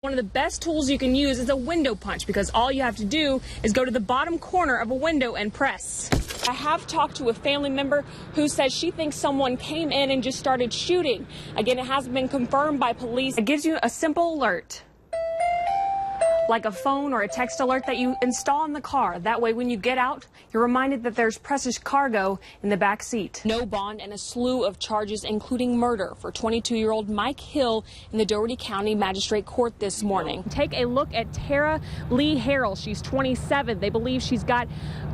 One of the best tools you can use is a window punch because all you have to do is go to the bottom corner of a window and press. I have talked to a family member who says she thinks someone came in and just started shooting. Again, it hasn't been confirmed by police. It gives you a simple alert, like a phone or a text alert that you install in the car. That way, when you get out, you're reminded that there's precious cargo in the back seat. No bond and a slew of charges, including murder, for 22-year-old Mike Hill in the Dougherty County Magistrate Court this morning. Take a look at Tara Lee Harrell. She's 27. They believe she's got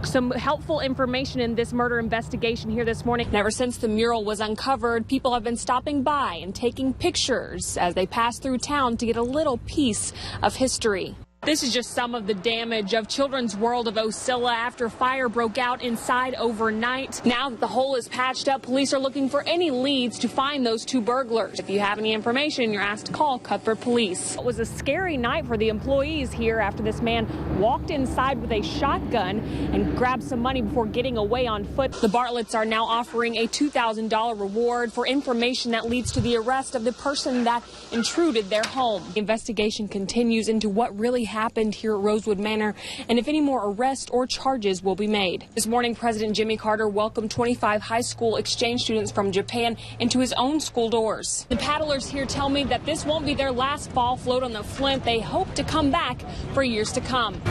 some helpful information in this murder investigation here this morning. And ever since the mural was uncovered, people have been stopping by and taking pictures as they pass through town to get a little piece of history. This is just some of the damage of Children's World of Osceola after fire broke out inside overnight. Now that the hole is patched up, police are looking for any leads to find those two burglars. If you have any information, you're asked to call Cuthbert Police. It was a scary night for the employees here after this man walked inside with a shotgun and grabbed some money before getting away on foot. The Bartletts are now offering a $2,000 reward for information that leads to the arrest of the person that intruded their home. The investigation continues into what really happened here at Rosewood Manor and if any more arrests or charges will be made. This morning, President Jimmy Carter welcomed 25 high school exchange students from Japan into his own school doors. The paddlers here tell me that this won't be their last fall float on the Flint. They hope to come back for years to come.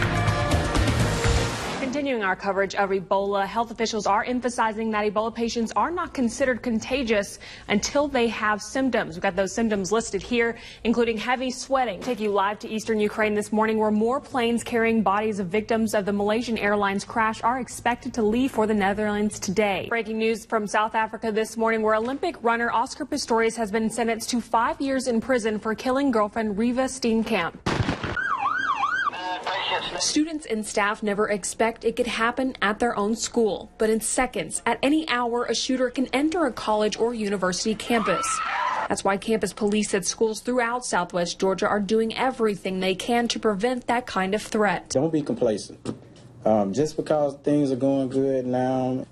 Continuing our coverage of Ebola, health officials are emphasizing that Ebola patients are not considered contagious until they have symptoms. We've got those symptoms listed here, including heavy sweating. Take you live to eastern Ukraine this morning, where more planes carrying bodies of victims of the Malaysian Airlines crash are expected to leave for the Netherlands today. Breaking news from South Africa this morning, where Olympic runner Oscar Pistorius has been sentenced to 5 years in prison for killing girlfriend Riva Steenkamp. Students and staff never expect it could happen at their own school, but in seconds, at any hour, a shooter can enter a college or university campus. That's why campus police at schools throughout Southwest Georgia are doing everything they can to prevent that kind of threat. Don't be complacent. Just because things are going good now,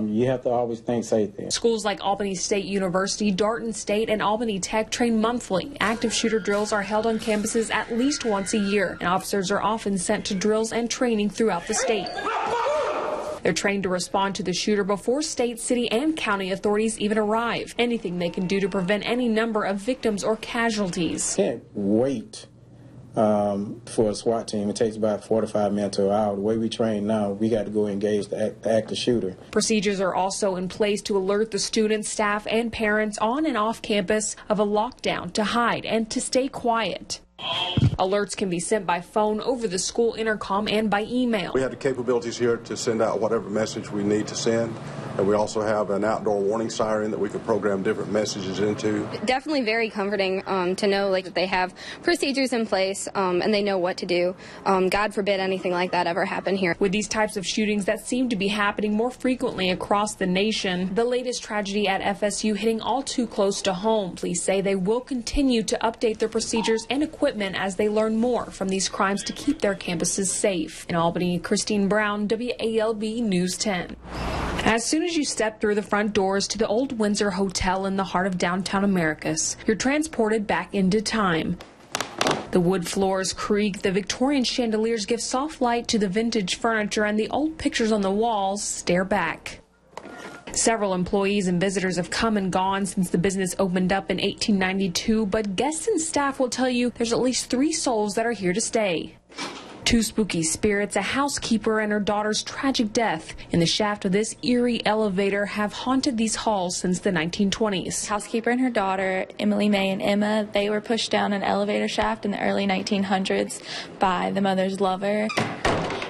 you have to always think safety. Schools like Albany State University, Darton State, and Albany Tech train monthly. Active shooter drills are held on campuses at least once a year, and officers are often sent to drills and training throughout the state. They're trained to respond to the shooter before state, city, and county authorities even arrive. Anything they can do to prevent any number of victims or casualties. Can't wait for a SWAT team. It takes about 45 minutes to an hour. The way we train now, we got to go engage the active shooter. Procedures are also in place to alert the students, staff, and parents on and off campus of a lockdown, to hide and to stay quiet. Alerts can be sent by phone, over the school intercom, and by email. We have the capabilities here to send out whatever message we need to send. And we also have an outdoor warning siren that we can program different messages into. Definitely very comforting to know that they have procedures in place and they know what to do. God forbid anything like that ever happen here. With these types of shootings that seem to be happening more frequently across the nation, the latest tragedy at FSU hitting all too close to home. Police say they will continue to update their procedures and equipment as they learn more from these crimes to keep their campuses safe. In Albany, Christine Brown, WALB News 10. As soon as you step through the front doors to the Old Windsor Hotel in the heart of downtown Americus, you're transported back into time. The wood floors creak, the Victorian chandeliers give soft light to the vintage furniture, and the old pictures on the walls stare back. Several employees and visitors have come and gone since the business opened up in 1892, but guests and staff will tell you there's at least 3 souls that are here to stay. 2 spooky spirits, a housekeeper, and her daughter's tragic death in the shaft of this eerie elevator have haunted these halls since the 1920s. Housekeeper and her daughter, Emily May and Emma, they were pushed down an elevator shaft in the early 1900s by the mother's lover.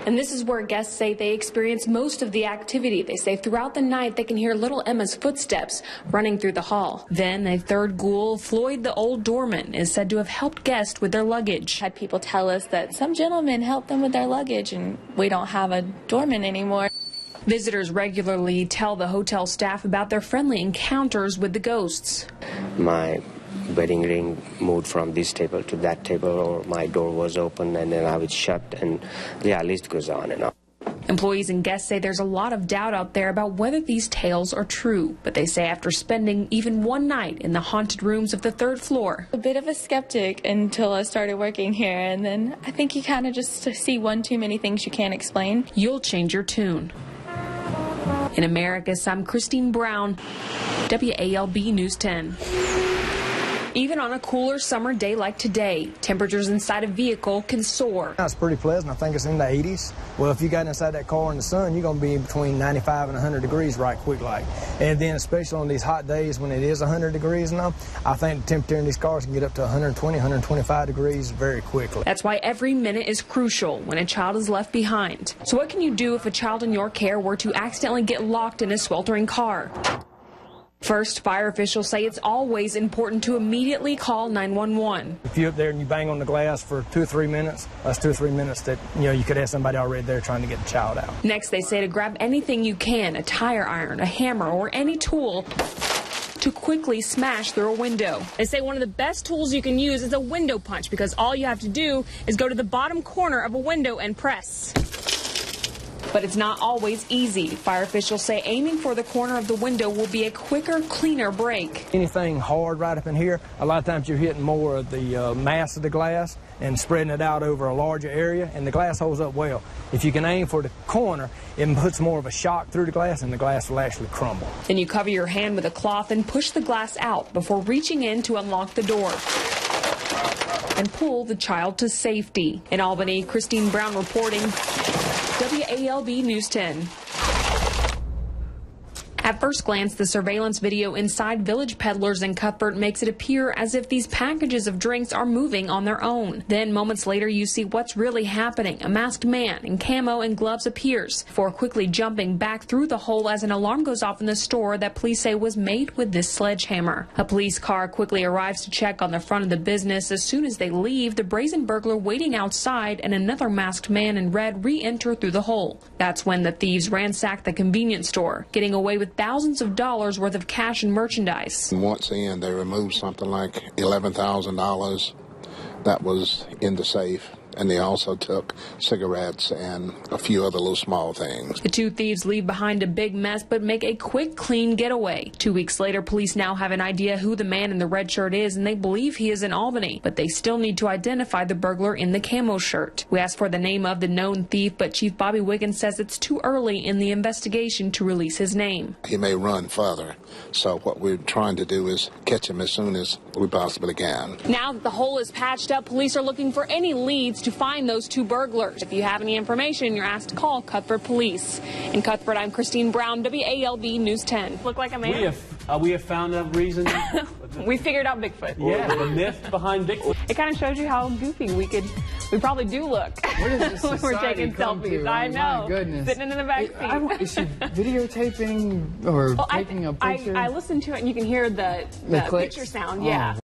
And this is where guests say they experience most of the activity. They say throughout the night they can hear little Emma's footsteps running through the hall. Then a third ghoul, Floyd the Old Doorman, is said to have helped guests with their luggage. Had people tell us that some gentlemen helped them with their luggage and we don't have a doorman anymore. Visitors regularly tell the hotel staff about their friendly encounters with the ghosts. My wedding ring moved from this table to that table, or my door was open and then I was shut, and yeah, list goes on and on. Employees and guests say there's a lot of doubt out there about whether these tales are true, but they say after spending even one night in the haunted rooms of the 3rd floor. A bit of a skeptic until I started working here, and then I think you kind of just see one too many things you can't explain. You'll change your tune. In Americus, I'm Krystyne Brown, WALB News 10. Even on a cooler summer day like today, temperatures inside a vehicle can soar. It's pretty pleasant. I think it's in the 80s. Well, if you got inside that car in the sun, you're going to be between 95 and 100 degrees right quick like. And then especially on these hot days when it is 100 degrees now, I think the temperature in these cars can get up to 120, 125 degrees very quickly. That's why every minute is crucial when a child is left behind. So what can you do if a child in your care were to accidentally get locked in a sweltering car? First, fire officials say it's always important to immediately call 911. If you're up there and you bang on the glass for 2 or 3 minutes, that's 2 or 3 minutes that, you could have somebody already there trying to get the child out. Next, they say to grab anything you can, a tire iron, a hammer, or any tool to quickly smash through a window. They say one of the best tools you can use is a window punch because all you have to do is go to the bottom corner of a window and press. But it's not always easy. Fire officials say aiming for the corner of the window will be a quicker, cleaner break. Anything hard right up in here, a lot of times you're hitting more of the mass of the glass and spreading it out over a larger area, and the glass holds up well. If you can aim for the corner, it puts more of a shock through the glass, and the glass will actually crumble. Then you cover your hand with a cloth and push the glass out before reaching in to unlock the door and pull the child to safety. In Albany, Krystyne Brown reporting, WALB News 10. At first glance, the surveillance video inside Village Peddlers in Cuthbert makes it appear as if these packages of drinks are moving on their own. Then, moments later, you see what's really happening. A masked man in camo and gloves appears, before quickly jumping back through the hole as an alarm goes off in the store that police say was made with this sledgehammer. A police car quickly arrives to check on the front of the business. As soon as they leave, the brazen burglar waiting outside and another masked man in red re-enter through the hole. That's when the thieves ransack the convenience store, getting away with thousands of dollars worth of cash and merchandise. Once in, they removed something like $11,000 that was in the safe. And they also took cigarettes and a few other little small things. The two thieves leave behind a big mess but make a quick, clean getaway. 2 weeks later, police now have an idea who the man in the red shirt is, and they believe he is in Albany. But they still need to identify the burglar in the camo shirt. We asked for the name of the known thief, but Chief Bobby Wiggins says it's too early in the investigation to release his name. He may run further. So what we're trying to do is catch him as soon as we possibly can. Now that the hole is patched up, police are looking for any leads to find those two burglars. If you have any information, you're asked to call Cuthbert Police. In Cuthbert, I'm Krystyne Brown, WALB News 10. Look like a man? We have found a reason. We figured out Bigfoot. Yeah, the myth behind Bigfoot. It kind of shows you how goofy we probably do look when we're taking selfies. I know. My goodness. Sitting in the back seat. Is she videotaping or taking a picture? I listened to it and you can hear the picture sound. Yeah.